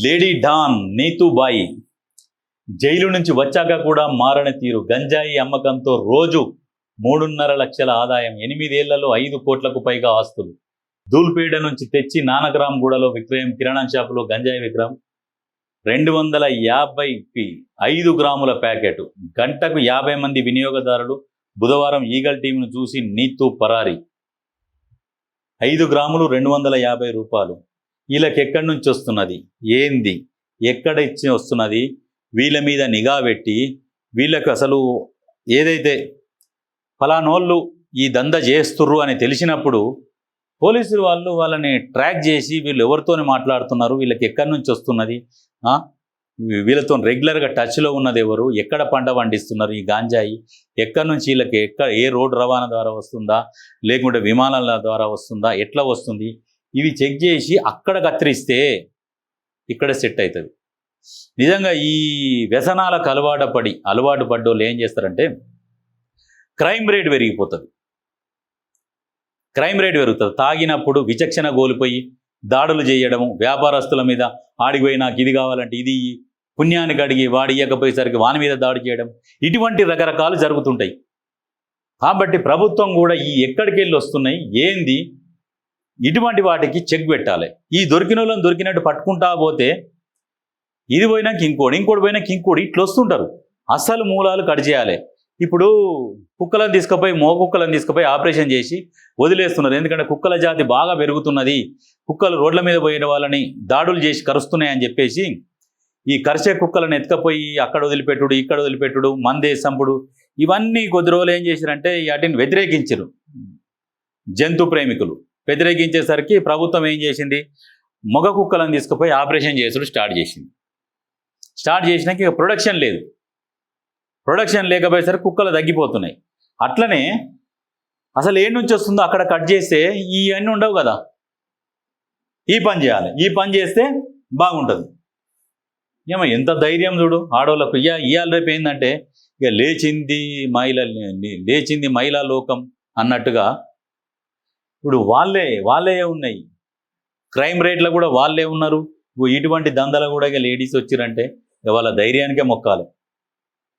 Lady don నీతూబాయి jail నుంచి వచ్చాక కూడా మారని తీరు. గంజాయి అమ్మకంతో రోజు 3.5 లక్షల ఆదాయం, 8 ఏళ్లలో 5 కోట్లకు పైగా ఆస్తులు. ధూల్పేట నుంచి తెచ్చి నానక్రామ్గూడలో విక్రయం. కిరాణా షాపులో గంజాయి విక్రయం 250కి 5 గ్రాముల ప్యాకెట్. గంటకు 50 మంది వినియోగదారులు. బుధవారం ఈగల్ టీంను చూసి నీతూ పరారి. 5 గ్రాములు 250 రూపాయలు. వీళ్ళకి ఎక్కడి నుంచి వస్తున్నది, ఏంది, ఎక్కడ ఇచ్చి వస్తున్నది, వీళ్ళ మీద నిఘా పెట్టి వీళ్ళకు అసలు ఏదైతే ఫలానోళ్ళు ఈ దంద చేస్తుర్రు అని తెలిసినప్పుడు పోలీసులు వాళ్ళని ట్రాక్ చేసి వీళ్ళు ఎవరితోనే మాట్లాడుతున్నారు, వీళ్ళకి ఎక్కడి నుంచి వస్తున్నది, వీళ్ళతో రెగ్యులర్గా టచ్లో ఉన్నది ఎవరు, ఎక్కడ పంట పండిస్తున్నారు ఈ గాంజాయి, ఎక్కడి నుంచి వీళ్ళకి ఏ రోడ్డు రవాణా ద్వారా వస్తుందా లేకుంటే విమానాల ద్వారా వస్తుందా, ఎట్లా వస్తుంది, ఇవి చెక్ చేసి అక్కడ కత్తిరిస్తే ఇక్కడ సెట్ అవుతుంది. నిజంగా ఈ వ్యసనాలకు అలవాటు పడ్డోళ్ళు ఏం చేస్తారంటే క్రైమ్ రేట్ పెరిగిపోతుంది. తాగినప్పుడు విచక్షణ కోల్పోయి దాడులు చేయడము, వ్యాపారస్తుల మీద ఆడిపోయి నాకు ఇది కావాలంటే ఇది పుణ్యానికి అడిగి వాడి ఇవ్వకపోయేసరికి వాని మీద దాడి చేయడం, ఇటువంటి రకరకాలు జరుగుతుంటాయి. కాబట్టి ప్రభుత్వం కూడా ఈ ఎక్కడికి వెళ్ళి వస్తున్నాయి ఏంది ఇటువంటి వాటికి చెక్ పెట్టాలి. ఈ దొరికిన వాళ్ళని దొరికినట్టు పట్టుకుంటా పోతే ఇది పోయినాక ఇంకోటి పోయినాక ఇంకోటి ఇట్లా వస్తుంటారు. అసలు మూలాలు కట్ చేయాలి. ఇప్పుడు కుక్కలను తీసుకుపోయి కుక్కలను తీసుకుపోయి ఆపరేషన్ చేసి వదిలేస్తున్నారు. ఎందుకంటే కుక్కల జాతి బాగా పెరుగుతున్నది, కుక్కలు రోడ్ల మీద పోయిన వాళ్ళని దాడులు చేసి కరుస్తున్నాయని చెప్పేసి ఈ కరిచే కుక్కలను ఎత్తుకపోయి అక్కడ వదిలిపెట్టుడు, ఇక్కడ వదిలిపెట్టుడు, మందే సంపుడు, ఇవన్నీ కొద్ది రోజులు ఏం చేశారంటే వాటిని వ్యతిరేకించారు. జంతు ప్రేమికులు వ్యతిరేకించేసరికి ప్రభుత్వం ఏం చేసింది, మగ కుక్కలను తీసుకుపోయి ఆపరేషన్ చేసుడు స్టార్ట్ చేసినాక ఇక ప్రొడక్షన్ లేకపోయేసరికి కుక్కలు తగ్గిపోతున్నాయి. అట్లనే అసలు ఏ నుంచి వస్తుందో అక్కడ కట్ చేస్తే ఇవన్నీ ఉండవు కదా, ఈ పని చేయాలి, ఈ పని చేస్తే బాగుంటుంది. ఏమో ఎంత ధైర్యం చూడు ఆడవాళ్ళకు. ఇవాళ రేపు ఏంటంటే ఇక లేచింది మహిళా లోకం అన్నట్టుగా ఇప్పుడు వాళ్ళే ఉన్నాయి. క్రైమ్ రేట్లో కూడా వాళ్ళే ఉన్నారు. ఇటువంటి దందలు కూడా ఇక లేడీస్ వచ్చిరంటే ఇక వాళ్ళ ధైర్యానికే మొక్కాలి.